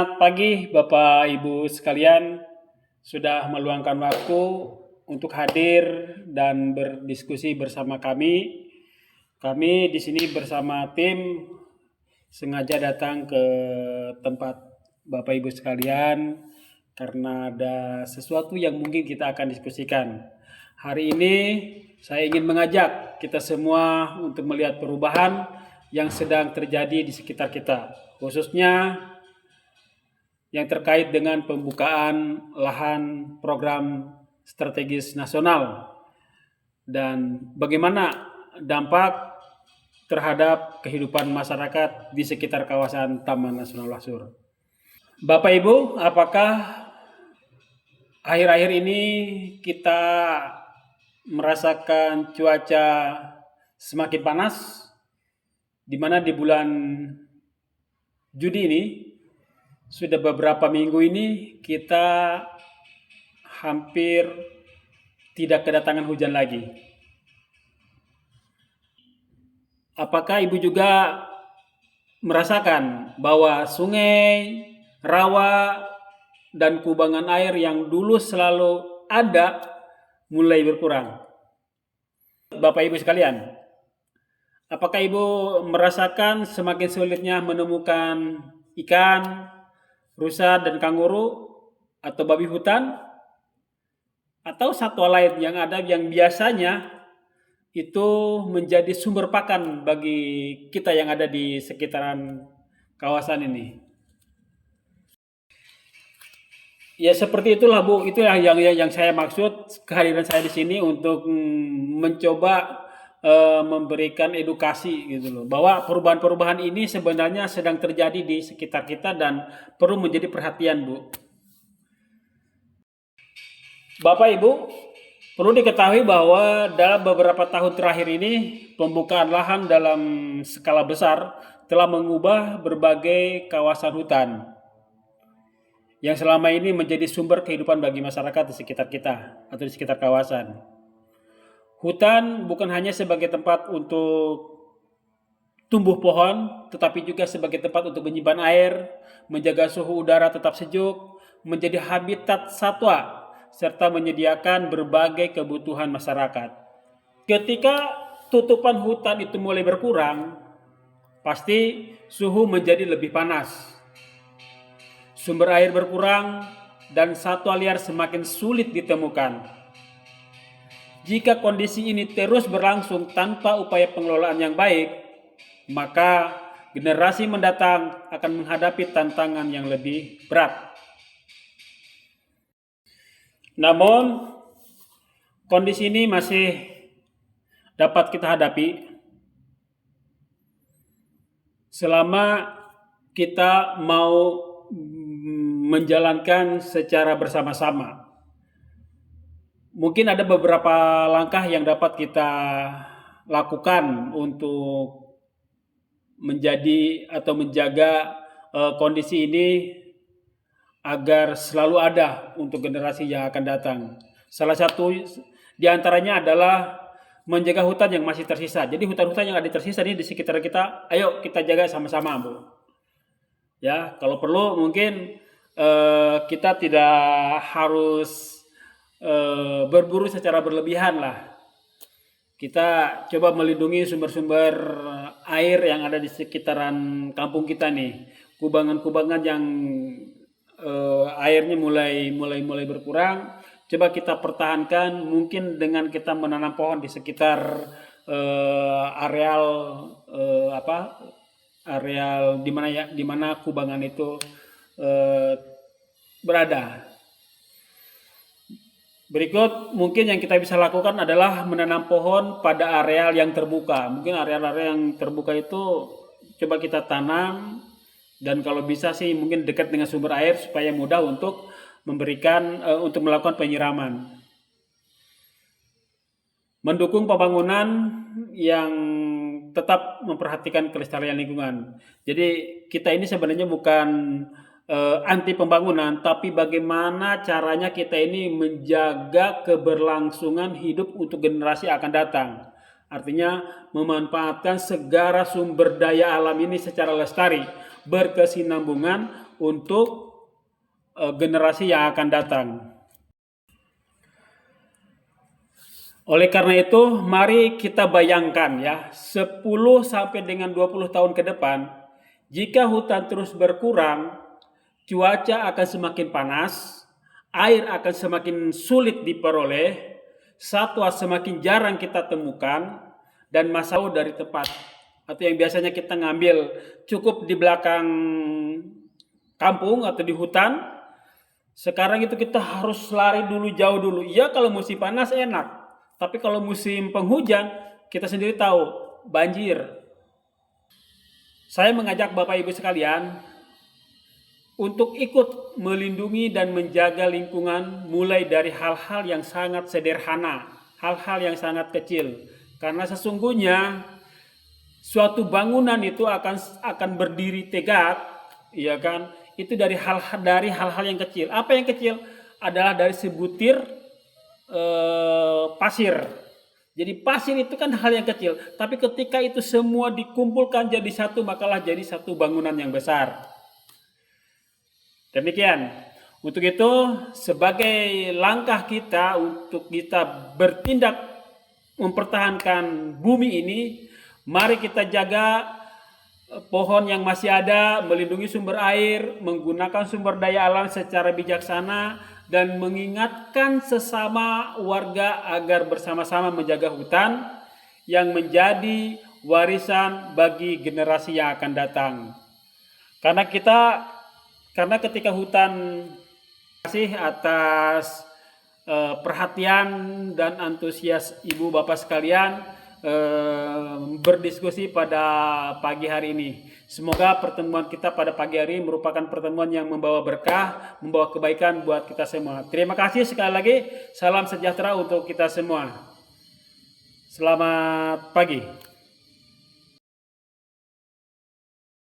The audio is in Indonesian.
Selamat pagi Bapak Ibu sekalian, sudah meluangkan waktu untuk hadir dan berdiskusi bersama kami. Kami di sini bersama tim sengaja datang ke tempat Bapak Ibu sekalian karena ada sesuatu yang mungkin kita akan diskusikan. Hari ini saya ingin mengajak kita semua untuk melihat perubahan yang sedang terjadi di sekitar kita, khususnya yang terkait dengan pembukaan lahan program strategis nasional dan bagaimana dampak terhadap kehidupan masyarakat di sekitar kawasan Taman Nasional Lasur. Bapak Ibu, apakah akhir-akhir ini kita merasakan cuaca semakin panas, di mana di bulan Juni ini sudah beberapa minggu ini kita hampir tidak kedatangan hujan lagi. Apakah Ibu juga merasakan bahwa sungai, rawa, dan kubangan air yang dulu selalu ada mulai berkurang? Bapak Ibu sekalian, apakah Ibu merasakan semakin sulitnya menemukan ikan, rusa dan kanguru atau babi hutan atau satwa lain yang ada yang biasanya itu menjadi sumber pakan bagi kita yang ada di sekitaran kawasan ini? Ya seperti itulah Bu, itulah yang saya maksud kehadiran saya di sini untuk mencoba memberikan edukasi gitu loh, bahwa perubahan-perubahan ini sebenarnya sedang terjadi di sekitar kita dan perlu menjadi perhatian Bu. Bapak Ibu, perlu diketahui bahwa dalam beberapa tahun terakhir ini pembukaan lahan dalam skala besar telah mengubah berbagai kawasan hutan yang selama ini menjadi sumber kehidupan bagi masyarakat di sekitar kita atau di sekitar kawasan. Hutan bukan hanya sebagai tempat untuk tumbuh pohon, tetapi juga sebagai tempat untuk menyimpan air, menjaga suhu udara tetap sejuk, menjadi habitat satwa, serta menyediakan berbagai kebutuhan masyarakat. Ketika tutupan hutan itu mulai berkurang, pasti suhu menjadi lebih panas, sumber air berkurang, dan satwa liar semakin sulit ditemukan. Jika kondisi ini terus berlangsung tanpa upaya pengelolaan yang baik, maka generasi mendatang akan menghadapi tantangan yang lebih berat. Namun, kondisi ini masih dapat kita hadapi selama kita mau menjalankan secara bersama-sama. Mungkin ada beberapa langkah yang dapat kita lakukan untuk menjadi atau menjaga kondisi ini agar selalu ada untuk generasi yang akan datang. Salah satu di antaranya adalah menjaga hutan yang masih tersisa. Jadi hutan-hutan yang ada tersisa ini di sekitar kita, ayo kita jaga sama-sama, Bu. Ya, kalau perlu mungkin kita tidak harus berburu secara berlebihan lah. Kita coba melindungi sumber-sumber air yang ada di sekitaran kampung kita nih. Kubangan-kubangan yang airnya mulai berkurang, coba kita pertahankan mungkin dengan kita menanam pohon di sekitar areal areal di mana kubangan itu berada. Berikut mungkin yang kita bisa lakukan adalah menanam pohon pada areal yang terbuka. Mungkin area-area yang terbuka itu coba kita tanam, dan kalau bisa sih mungkin dekat dengan sumber air supaya mudah untuk memberikan untuk melakukan penyiraman. Mendukung pembangunan yang tetap memperhatikan kelestarian lingkungan. Jadi kita ini sebenarnya bukan anti pembangunan, tapi bagaimana caranya kita ini menjaga keberlangsungan hidup untuk generasi akan datang. Artinya memanfaatkan segala sumber daya alam ini secara lestari, berkesinambungan untuk generasi yang akan datang. Oleh karena itu, mari kita bayangkan ya, 10 sampai dengan 20 tahun ke depan, jika hutan terus berkurang, cuaca akan semakin panas, air akan semakin sulit diperoleh, satwa semakin jarang kita temukan, dan masalah dari tempat atau yang biasanya kita ngambil cukup di belakang kampung atau di hutan, sekarang itu kita harus lari dulu jauh dulu. Ya kalau musim panas enak, tapi kalau musim penghujan kita sendiri tahu banjir. Saya mengajak Bapak Ibu sekalian untuk ikut melindungi dan menjaga lingkungan mulai dari hal-hal yang sangat sederhana, hal-hal yang sangat kecil. Karena sesungguhnya suatu bangunan itu akan berdiri tegak, ya kan? Itu dari hal-hal yang kecil. Apa yang kecil? Adalah dari sebutir pasir. Jadi pasir itu kan hal yang kecil, tapi ketika itu semua dikumpulkan jadi satu, makalah jadi satu bangunan yang besar. Demikian. Untuk itu, sebagai langkah kita untuk kita bertindak mempertahankan bumi ini, mari kita jaga pohon yang masih ada, melindungi sumber air, menggunakan sumber daya alam secara bijaksana, dan mengingatkan sesama warga agar bersama-sama menjaga hutan yang menjadi warisan bagi generasi yang akan datang. Karena ketika hutan kasih atas perhatian dan antusias Ibu Bapak sekalian berdiskusi pada pagi hari ini. Semoga pertemuan kita pada pagi hari ini merupakan pertemuan yang membawa berkah, membawa kebaikan buat kita semua. Terima kasih sekali lagi. Salam sejahtera untuk kita semua. Selamat pagi.